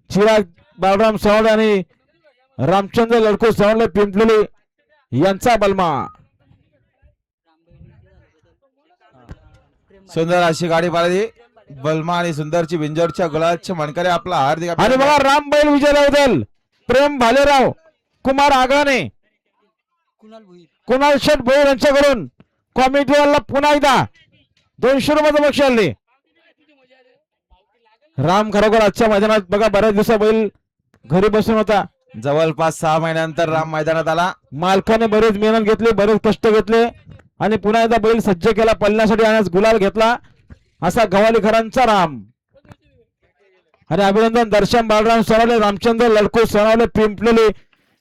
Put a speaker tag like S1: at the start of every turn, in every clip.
S1: चिराग बाळराम सवडे आणि रामचंद्र लडको सवडे पिंपलेली यांचा बलमा.
S2: सुंदर अशी गाडी पाहिली बलमा आणि सुंदरची बिंजोरच्या गुलाबच्या मानकरी आपला हार्दिक
S1: आणि बघा राम बैल विजय लावदल प्रेम भालेराव कुमार आगाने कुणाल शेठ भोईर यांच्याकडून कॉमेडीवाला पुन्हा एकदा 200 रुपयाचं बक्षीस आले. राम खरोखर आजच्या मैदानात बघा बऱ्याच दिवसा बैल घरी बसून होता.
S2: जवळपास 6 महिन्यानंतर राम मैदानात आला.
S1: मालकाने बरेच मेहनत घेतली बरेच कष्ट घेतले आणि पुन्हा एकदा बैल सज्ज केला पळण्यासाठी आणि गुलाल घेतला असा गव्हालीकरांचा राम. आणि अभिनंदन दर्शन बाळराम सोनावले रामचंद्र लडको सोनावले पिंपलेले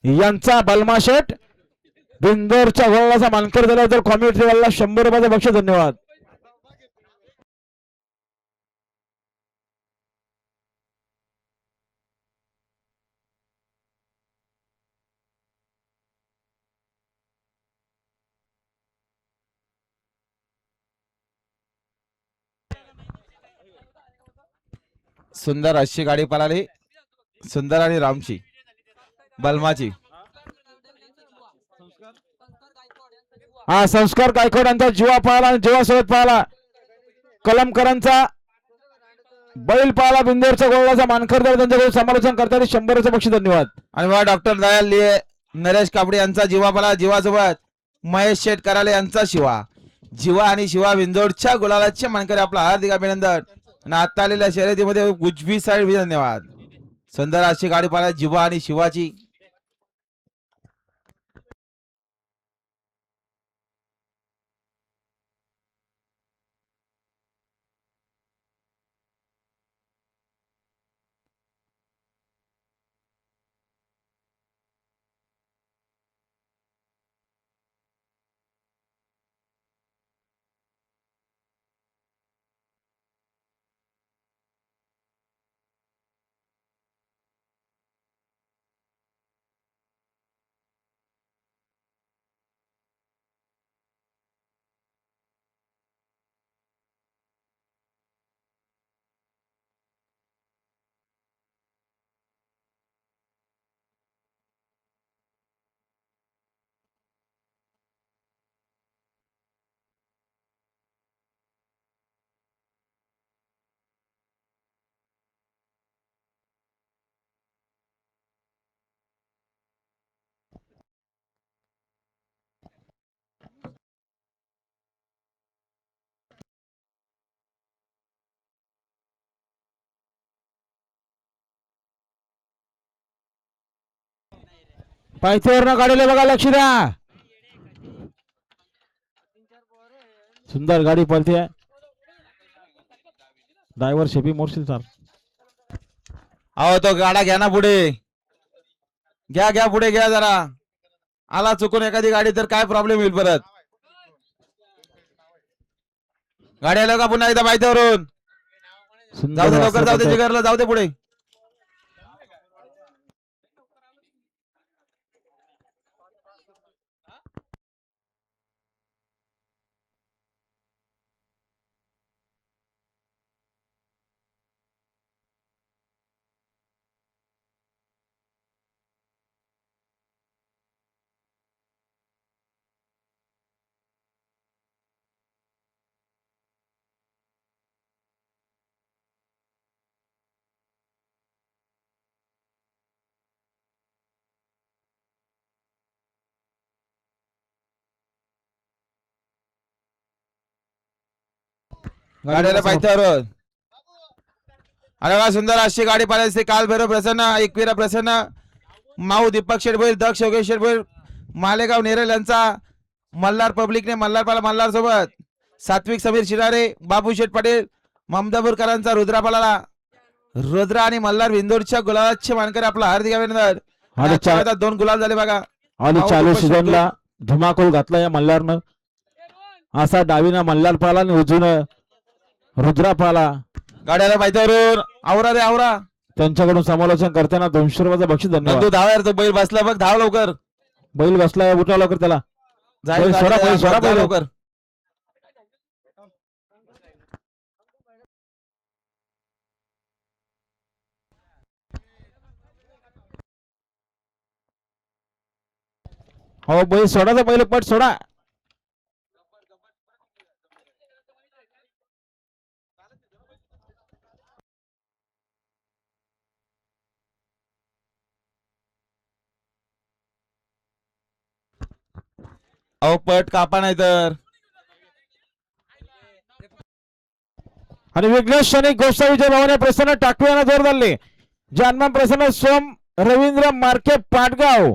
S1: यांचा बलमा शेठ बिंदोरच्या गोळाचा मानकर दिला तर कॉमेडीवाला 100 रुपयाचं बक्षीस. धन्यवाद.
S2: सुंदर अशी गाडी पळाली सुंदर आणि रामची बलमाची.
S1: हा संस्कार गायकवाड यांचा जीवा पाहला आणि जीवासोबत पाहला कलमकरांचा बैल पाहला बिंदोरच्या गोळाचा मानकर दिला त्यांच्याकडून समालोचन करताना 100चं बक्षीस. धन्यवाद.
S2: आणि बघा डॉक्टर दयाल लिये नरेश कापडे यांचा जीवा पळा जीवासोबत महेश शेठ कराले यांचा शिवा जीवा आणि शिवा बिंदोरच्या गुलालाचे मानकरी आपला हार्दिक अभिनंदन. आणि आता आलेल्या शर्यतीमध्ये उजवी साईड. धन्यवाद. सुंदर अशी गाडी पाहिली जीवा आणि शिवाची.
S1: पायथ्यावरनं गाडीला बघा लक्ष द्या. सुंदर गाडी पळते. ड्रायव्हर शेपी मोरशील सर.
S2: अहो तो गाडा घ्या ना पुढे घ्या घ्या पुढे घ्या जरा. आला चुकून एखादी गाडी तर काय प्रॉब्लेम होईल परत. गाडी आल्या का पुन्हा एकदा माहितीवरून जाऊ दे लवकर जाऊ दे जिगरला जाऊ दे पुढे. गाड्याला पायथ्यावर. अरे वा सुंदर अशी गाडी पाहिजे. काल भैरव प्रसन्न एकविरा प्रसन्न माऊ दीपक शेटभोईर दक्ष योगेश शेटभोईर मालेगाव नेरल यांचा मल्हार पब्लिकने मल्हारपाला मल्हार सोबत सात्विक समीर शिरारे बाबू शेठ पाटील ममदापूरकरांचा रुद्रापाला रुद्रा आणि मल्हार बिंदोरच्या गुलाबाचे मानकरी आपला हार्दिक अभिनंदन. आणि 2 गुलाब झाले बघा.
S1: आणि चालू सीझनला धुमाकूळ घातला या मल्हारनं. असा डावीनं मल्हार पाला आणि उजून रुद्रा पाला.
S2: गाड्याला पायथ्यावरून आवरा रे आवरा.
S1: त्यांच्याकडून समालोचन करताना 200 रुपयाचं बक्षीस. धन्यवाद.
S2: तू धाव यार तो बैल बसला बघ धाव लवकर.
S1: बैल बसला उठा लवकर त्याला.
S2: बैल सोडा लवकर.
S1: हो बैल सोडा तर पहिले पट सोडा.
S2: अहो पट कापा नाही तर.
S1: आणि विघ्नेश आणि गोसावीच्या भावाने प्रसन्न टाकवियानं जोर धरले. जानमान प्रसन्न सोम रवींद्र मार्के पाटगाव.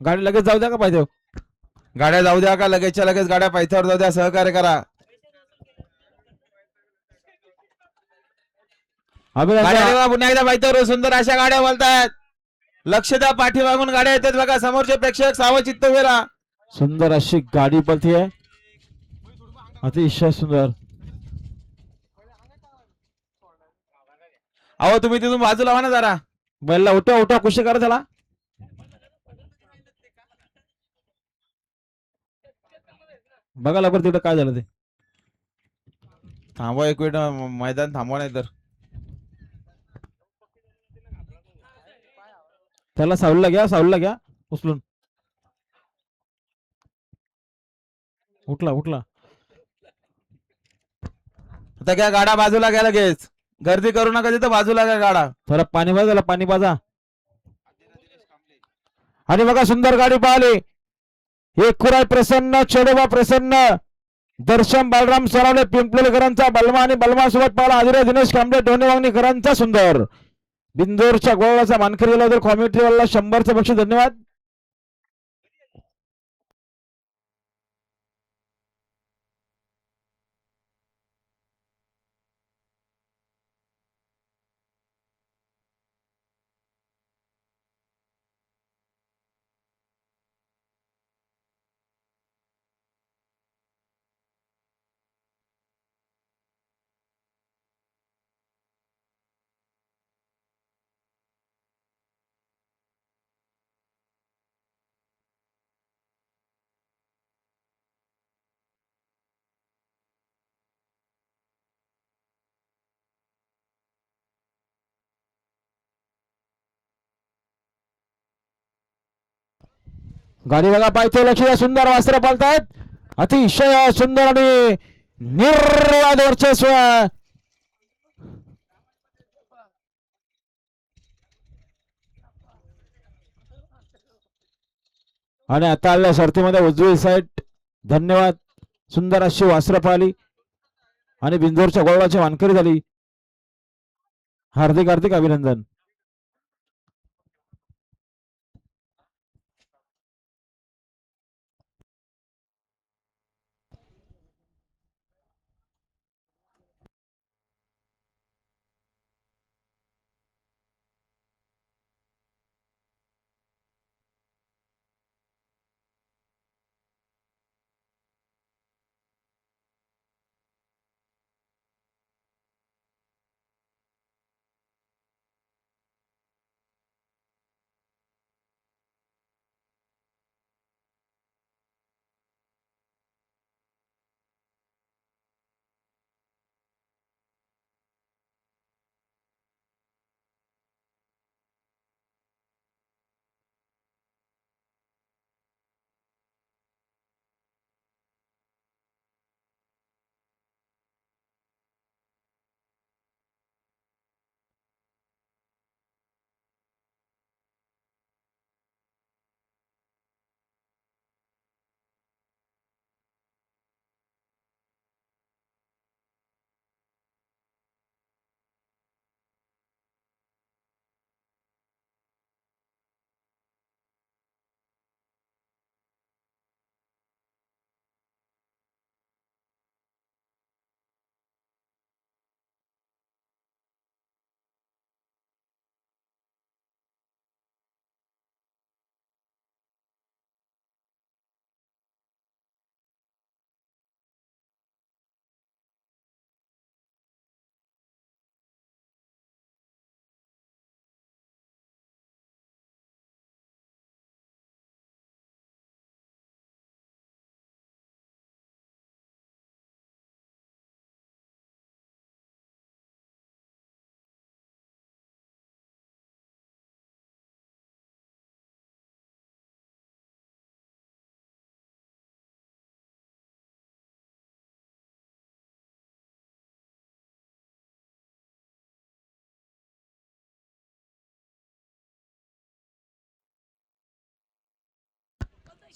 S1: गाडी लगेच जाऊ द्या का पाहिजे.
S2: गाड्या जाऊ द्या का लगेचच्या लगेच गाड्या पायथ्यावर जाऊ द्या. सहकार्य करा. गाड्या
S1: अभिनंदन.
S2: ठेवा पुन्हा एकदा पायथ्यावर. सुंदर अशा गाड्या बोलतायत. लक्ष द्या पाठीमागून गाड्या येतात बघा. समोरचे प्रेक्षक सावचित्त वेळा.
S1: सुंदर अशी गाडी पळती आहे. अतिशय सुंदर.
S2: अहो तुम्ही तिथून बाजूला व्हा ना जरा.
S1: बैलला उठवा उठवा कुशी करा त्याला. बघा लवकर तिथं काय झालं ते.
S2: थांबवा एक मिनिट. मैदान थांबवा नाही तर.
S1: त्याला सावलीला घ्या सावलीला घ्या उचलून. उठला उठला.
S2: आता घ्या गाडा बाजूला घ्या लगेच. गर्दी करू नका तिथं. बाजूला घ्या गाडा.
S1: थोडा पाणी पाजा त्याला पाणी पाजा. आणि बघा सुंदर गाडी पाहिली. एकुराय प्रसन्न चेडोबा प्रसन्न दर्शन बालराम सरावले पिंपलोलीकरांचा बलमा आणि बलमा सोबत पाहिला आदिरा दिनेश कांबळे डोनेवांगणीकरांचा सुंदर. बिंदोरच्या गोळाचा मानकरी गेला तर कॉमेंट्रीवाला 100चं बक्षीस. धन्यवाद. गाडी बघा पाहिजे लक्ष द्या. सुंदर वास्त्र पालतायत. अतिशय सुंदर आणि निर्वाद वर्चस्व. आणि आता आलेल्या शर्तीमध्ये उजवी साईड. धन्यवाद. सुंदर अशी वास्त्र पाहिली आणि बिंदोरच्या गोळाची मानकरी झाली. हार्दिक हार्दिक अभिनंदन.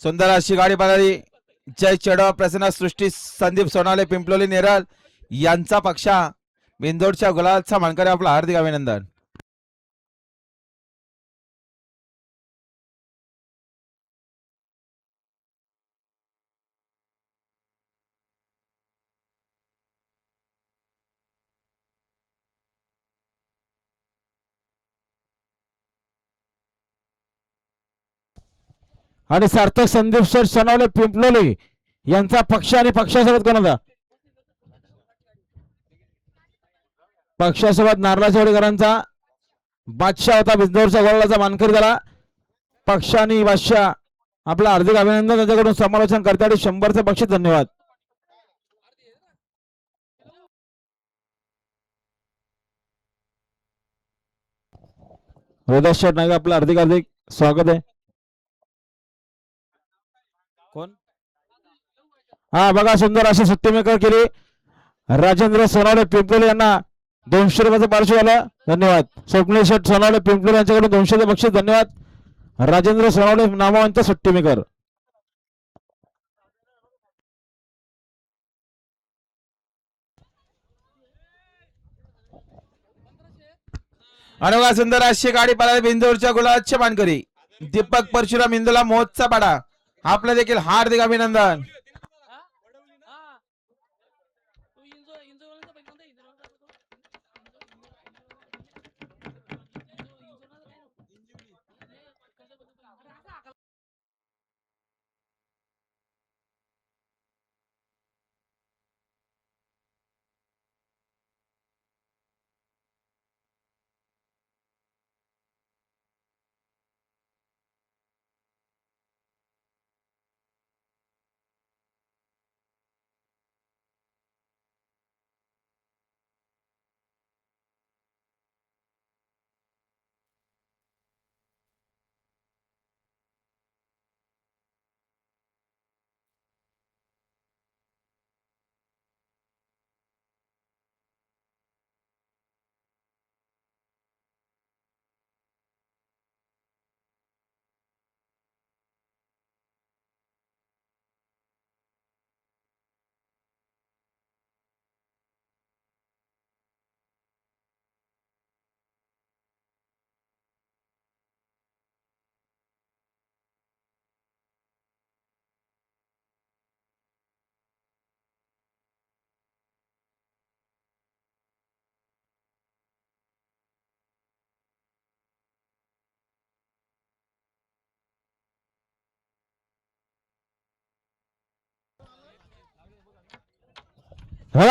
S2: सुंदर अशी गाडी पळाली. जय चेडवा प्रसन्न सृष्टी संदीप सोनाले पिंपलोली नेरळ यांचा पक्षा बिंदोडच्या गुलालचा मानकरी आपलं हार्दिक अभिनंदन.
S1: आणि सार्थक संदीप शेठ सोनवणे पिंपलोली यांचा पक्ष आणि पक्षासोबत कोणाचा पक्षासोबत नारळाच्या वडीकरांचा बादशाह होता बिंदोरच्या गोळाचा मानकरी झाला. पक्ष आणि बादशाह आपलं हार्दिक अभिनंदन. त्यांच्याकडून समालोचन करताना 100चं बक्षीस. धन्यवाद. रोदास शेठ नाईक आपलं हार्दिक हार्दिक स्वागत आहे. कोण हा बघा सुंदर अशी सुट्टी मेकर केली राजेंद्र सोनावणे पिंपलोली यांना 200 रुपयाचं पार्श्व आलं. धन्यवाद. स्वप्नील शेठ सोनावणे पिंपलोली यांच्याकडून 200चं बक्षीस. धन्यवाद. राजेंद्र सोनावणे नामवंत सुट्टी मेकर.
S2: अनोखा सुंदर अशी गाडी पळाली बिंदोरच्या गुलालचे मानकरी दीपक परशुराम इंदुला मोजचा पाडा आपलं देखील हार्दिक अभिनंदन.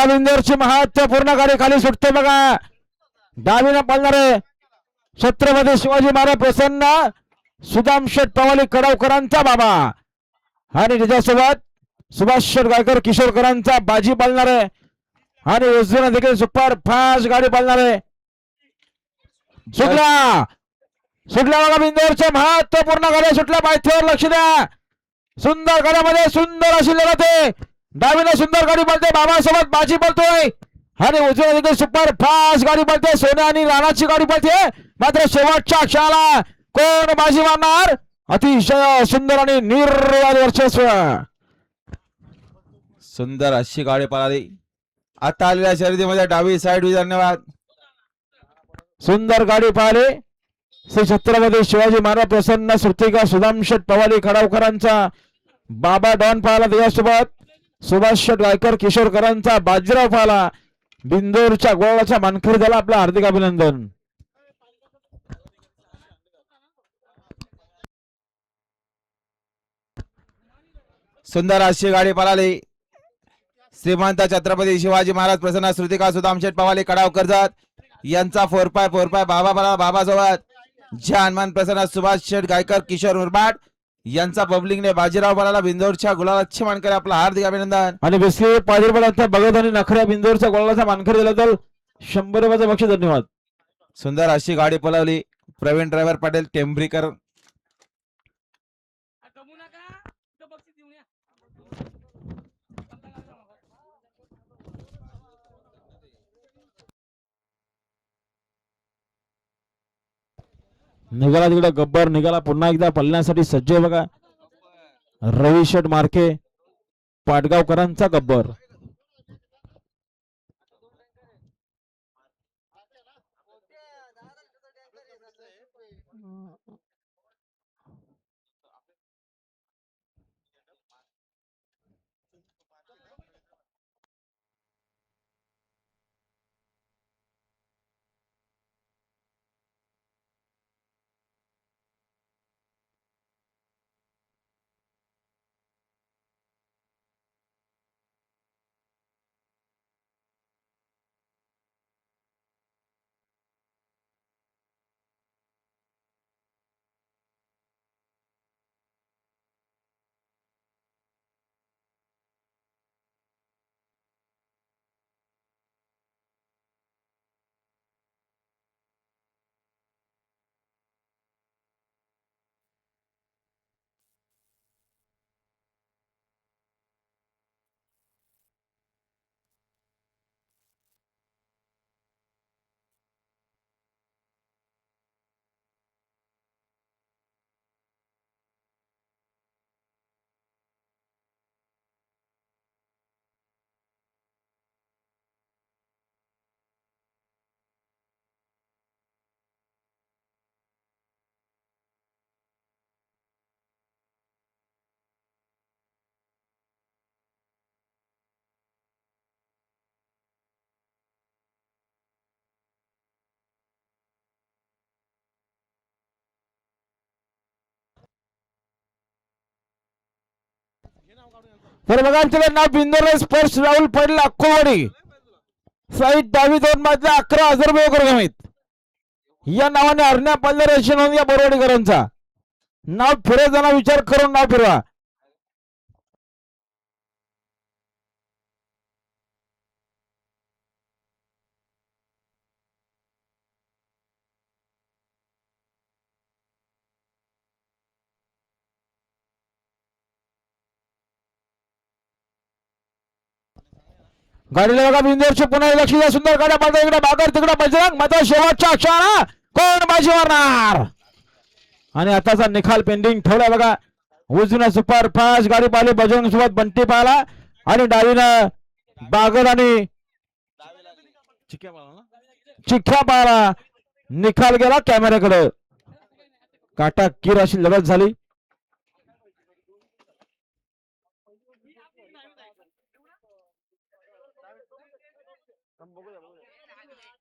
S1: बिंदोरची महत्वपूर्ण गाडी खाली सुटते बघा. डावीनं पळणारे छत्रपती शिवाजी महाराज प्रसन्न सुदाम शेठ पवाली कडवकरांचा बाबा आणि त्याच्यासोबत सुभाष शेठ गायकर किशोरकरांचा बाजी पाळणारे आणि उजवीनं देखील सुपर फास्ट गाडी पाळणारे सुटला सुटल्या बघा. बिंदोरच्या महत्वपूर्ण गाड्या सुटल्या. पायथ्यावर लक्ष द्या. सुंदर गाड्यामध्ये सुंदर अशी लढत आहे. डावीने सुंदर गाडी पळते. बाबासोबत बाजी पळतोय आणि उजव्या देखील सुपर फास्ट गाडी पळते. सोन्या आणि राणाची गाडी पळते. मात्र शेवटच्या क्षणाला कोण बाजी मारणार. अतिशय सुंदर आणि निर्वाद वर्चस्व.
S2: सुंदर अशी गाडी पळाली. आता आलेल्या शर्यतीमध्ये डावी साईड. धन्यवाद.
S1: सुंदर गाडी पाहिली. श्री छत्रपती शिवाजी महाराज प्रसन्न श्रुतिका सुदाम शेठ पवाली खडावकरांचा बाबा डॉन पाहिला. त्याच्यासोबत सुभाष शेठ गायकर किशोरकरांचा बाजीराव पाहिला. बिंदोरच्या गोळाच्या मानकरी झाला. आपलं हार्दिक अभिनंदन.
S2: सुंदर अशी गाडी पळाली. श्रीमंत छत्रपती शिवाजी महाराज प्रसन्न श्रुतिका सुदाम शेठ पवाली कडावकर जात यांचा 4x4 बाबा पळाला. बाबासोबत जानमान प्रसन्न सुभाष शेठ गायकर किशोर मुरबाड यांचा पब्लिकने बाजीराव पळाला. बिंदोरच्या गुलालाची मानकरी आपलं हार्दिक अभिनंदन.
S1: आणि बिस्की पाजीरपडाचा भगत आणि नखऱ्या बिंदोरच्या गोळाचा मानकरी दिला तर 100 रुपयाचं बक्षीस. धन्यवाद.
S2: सुंदर अशी गाडी पळवली. प्रवीण ड्रायव्हर पटेल टेंभरीकर
S1: निघाला तिकडे गब्बर निघाला पुन्हा एकदा पळण्यासाठी सज्ज आहे बघा. रवी शेठ मार्के पाटगावकरांचा गब्बर. तर बघा आमच्याकडे नाव बिंदर स्पर्श राहुल पडला कोवडी साईड डावी दोन मधल्या 11,000 रुपये गमीत या नावाने हरण्या पल्ले रेशन होऊन या बोरवाडीकरांचा नाव फिरवताना विचार करून नाव फिरवा. गाडीला बघा बिंदूरची पुन्हा लक्ष द्या. सुंदर गाड्या पाहता इकडे बागर तिकडे बजरंग मात्र शेवटच्या क्षणा कोण बाजी मारणार आणि आताचा निकाल पेंडिंग ठेवला बघा. उजवीनं सुपर फास्ट गाडी पाहिली बजरंग सोबत बंटी पाहिला आणि डावीनं बागर आणि चिख्या पाहिला. निकाल गेला कॅमेऱ्याकडे. काटा कीर अशी लढत झाली.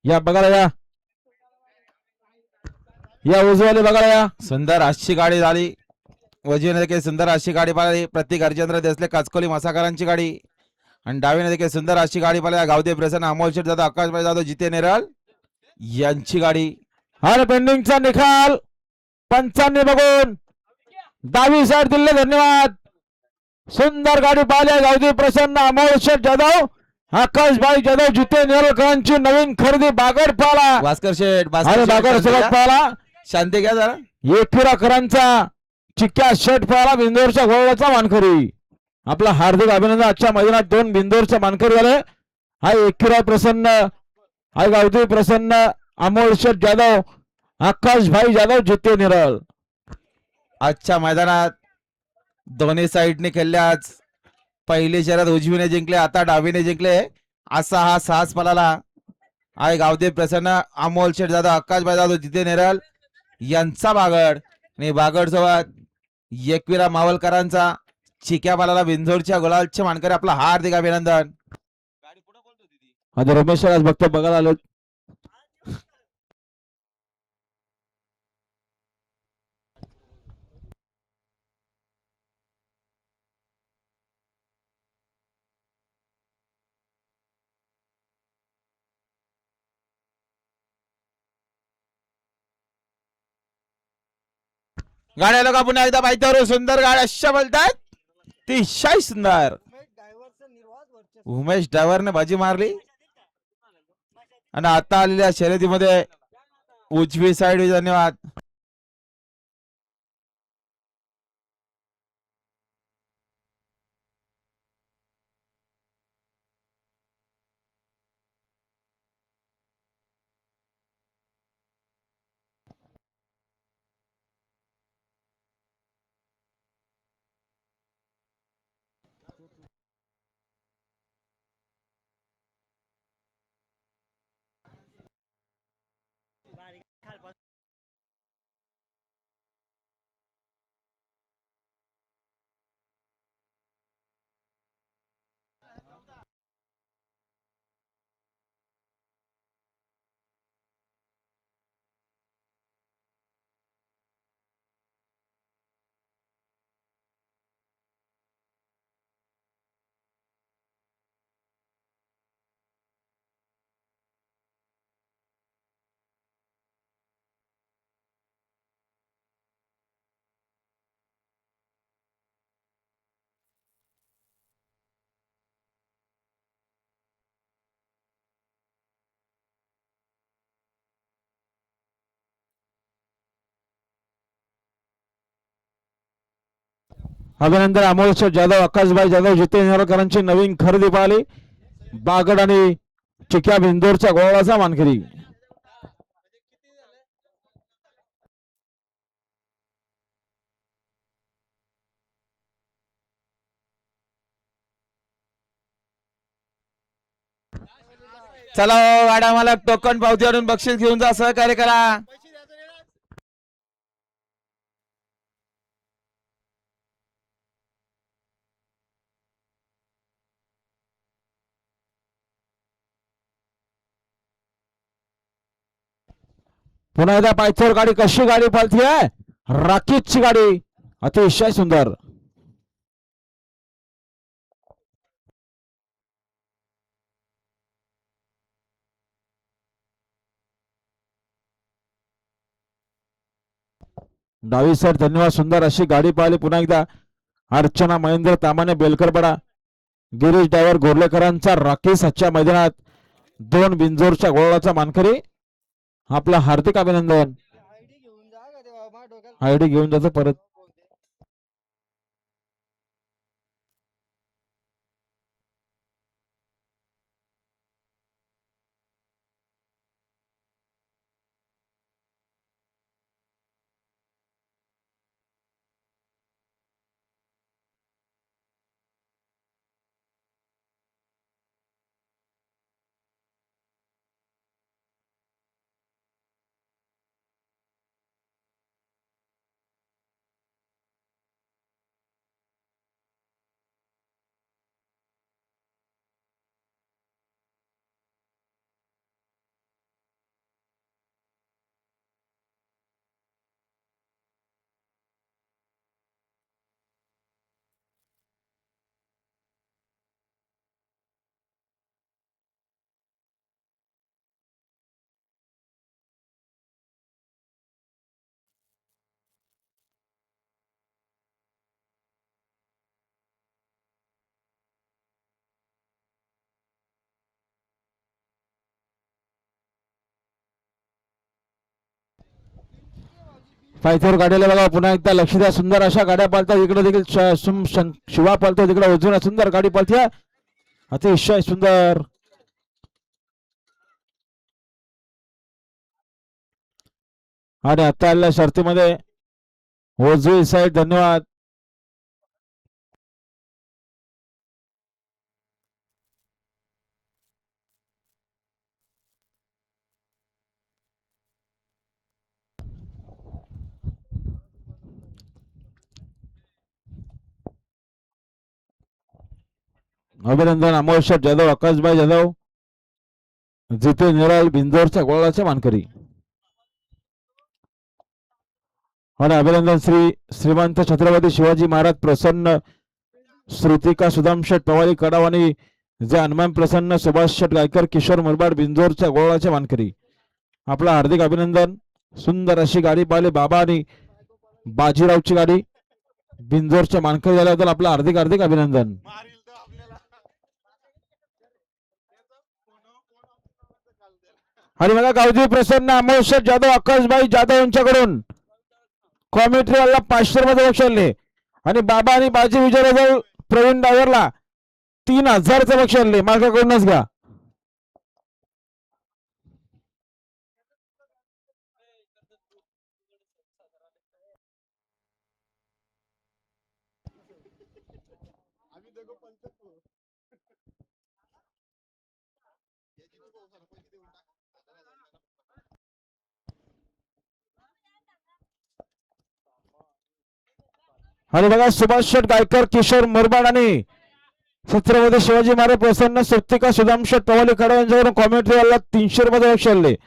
S1: या बघायला या उजवाले बघायला या.
S2: सुंदर अशी गाडी झाली. उजवीने देखील सुंदर अशी गाडी पाहिली प्रतीक हरिचंद्र देसले काचकोली मसाकरांची गाडी आणि डावीने देखील सुंदर अशी गाडी पाहिली गावदेव प्रसन्न अमोल शेठ जाधव आकाशभाई जाधव जिते नेरळ यांची गाडी.
S1: हा पेंडिंगचा निकाल पंचांनी बघून डावी साईड दिले. धन्यवाद. सुंदर गाडी पाहिली गावदेव प्रसन्न अमोल शेठ जाधव आकाशभाई जाधव जिते नेरळकरांची नवीन खरेदी बागर पाला
S2: भास्कर शेठ
S1: आणि बागर सोबत पाला
S2: शांती घ्या जरा.
S1: एकविराकरांचा चिक्क्या शेट पाला बिंदोरच्या घोळाचा मानकरी. आपला हार्दिक अभिनंदन. आजच्या मैदानात 2 बिंदोरचे मानकरी झाले. हा एकविरा प्रसन्न हा गावदेव प्रसन्न अमोल शेठ जाधव आकाशभाई जाधव जिते निरळ.
S2: आजच्या मैदानात दोन्ही साईडने खेळले. आज पहिली शर्यत उजवीने जिंकले आता डावीने जिंकले असा हा साहस पलाला आहे गावदेव प्रसन्न अमोल शेठ जाधव आकाशभाई जाधव जिते नेरळ यांचा बागड आणि बागड सोबत एकविरा मावलकरांचा चिक्या पालाला बिंजोरच्या गुलालचे मानकरी. आपला हार्दिक अभिनंदन.
S1: आता रमेश आज बघतो बघायला आलो.
S2: गाड्या लोक पुन्हा एकदा पायथ्यावर सुंदर गाड्या अशा बोलतात अतिशय सुंदर. उमेश ड्रायव्हरने बाजी मारली आणि आता आलेल्या शर्यतीमध्ये उजवी साईड. धन्यवाद.
S1: अभिनंदन अमोल शेठ जाधव, आकाशभाई जाधव, जितेंद्र नेरळकरांची नवीन खरेदी पाहिली. बागड आणि चिक्या बिंदोरच्या गोळाचा मानकरी.
S2: चला हो, गाडा मला टोकन पावती आणून बक्षीस घेऊन जा, सहकार्य करा.
S1: पुन्हा एकदा पायथ्यावर गाडी, कशी गाडी पालती आहे, राकीतची गाडी, अतिशय सुंदर. डावी सर धन्यवाद, सुंदर अशी गाडी पाहिली. पुन्हा एकदा अर्चना महेंद्र तामाने बेलकरपडा, गिरीश डायव्हर गोर्लेकरांचा राकेश आजच्या मैदानात 2 बिंजोरच्या गोळाचा मानकरी. आपलं हार्दिक अभिनंदन. आयडी घेऊन जातो परत. पायथ्यावर गाडीला बघा, पुन्हा एकदा लक्ष द्या. सुंदर अशा गाड्या पालतात. इकडे देखील शिवा पालतो, तिकडे अजून सुंदर गाडी पालती, अतिशय सुंदर. आणि आता आलेल्या शर्तीमध्ये ओजवी साईड धन्यवाद. अभिनंदन अमोल शेठ जाधव, आकाशभाई जाधव, जिते निराल बिंदोरच्या गोळाचे मानकरी. आणि अभिनंदन श्रीमंत छत्रपती शिवाजी महाराज प्रसन्न, श्रुतिका सुदाम शेठ पवारी कडाव आणि जे हनुमान प्रसन्न, सुभाष शेठ गायकर, किशोर मुरबाड बिंदोरच्या गोळाचे मानकरी. आपलं हार्दिक अभिनंदन. सुंदर अशी गाडी पाहिली. बाबा आणि बाजीरावची गाडी बिंदोरच्या मानकरी झाल्याबद्दल आपलं हार्दिक हार्दिक अभिनंदन. आणि मला गावजी प्रसन्न, अमोल शेठ जाधव, आकाशभाई जाधव यांच्याकडून कॉमेंट्री वाला 500 रुपये बक्षीस. आणि बाबा आणि बाजी विजय प्रवीण डायव्हरला 3000चं बक्षीस मार्गाकडूनच घ्या. आणि बघा सुभाष शेठ गायकर, किशोर मुरबाड आणि छत्रपती शिवाजी महाराज प्रसन्न, सुप्तिका सुदाम शेठ पवाली खडा यांच्याकडून कॉमेंट्री वाला 300 रुपये बक्षीस.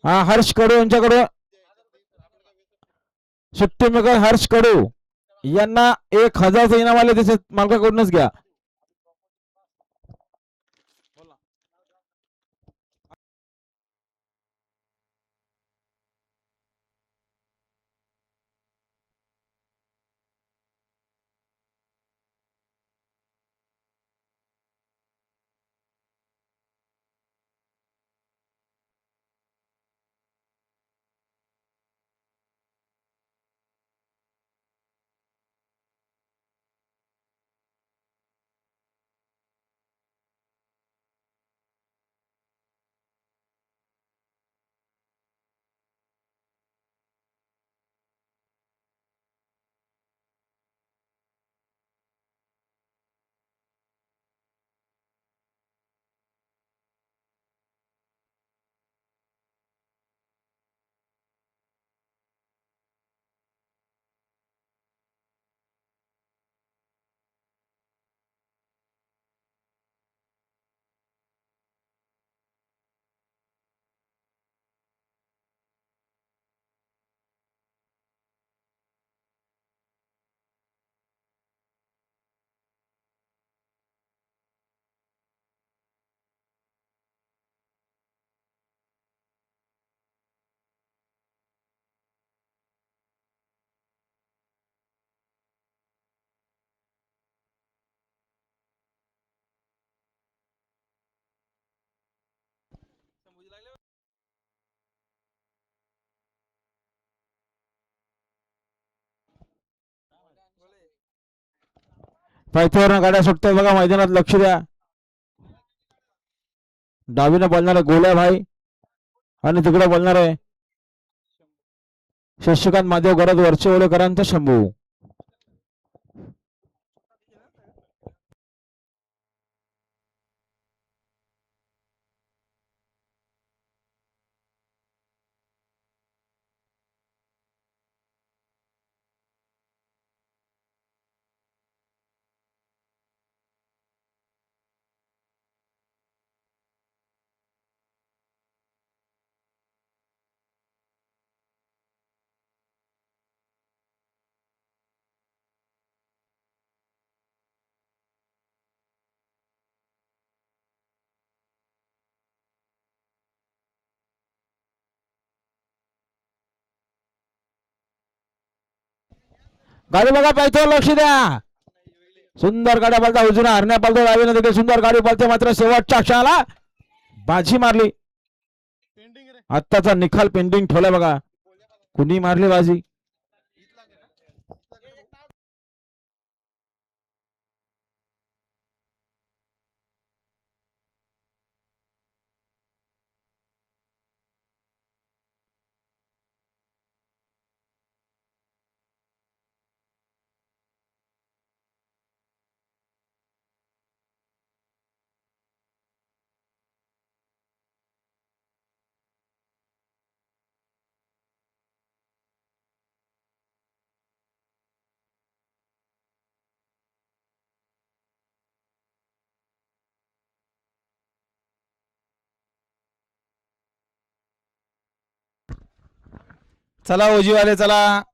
S1: हर्ष कडू यांच्याकडून सुट्टी मेकर हर्ष कडू यांना 1000चं इनाम आले, त्याचे मालकाकडूनच घ्या. पायथ्यावरनं गाड्या सुटतात बघा, मैदानात लक्ष द्या. डावीनं बोलणारे गोल्या भाई आणि तिकडे बोलणार आहे शशिकांत महादेव गरज वरचे ओलेकरांचा शंभू. गाडी बघा पायथ्यावर लक्ष द्या. सुंदर गाड्या पालता, उजवीनं हरण्या पालतो, डावीनं देखील सुंदर गाडी पालते. मात्र शेवटच्या क्षणाला बाजी मारली. आत्ताचा निकाल पेंडिंग ठेवलाय बघा, कुणी मारली बाजी.
S2: चला उजीवाले चला.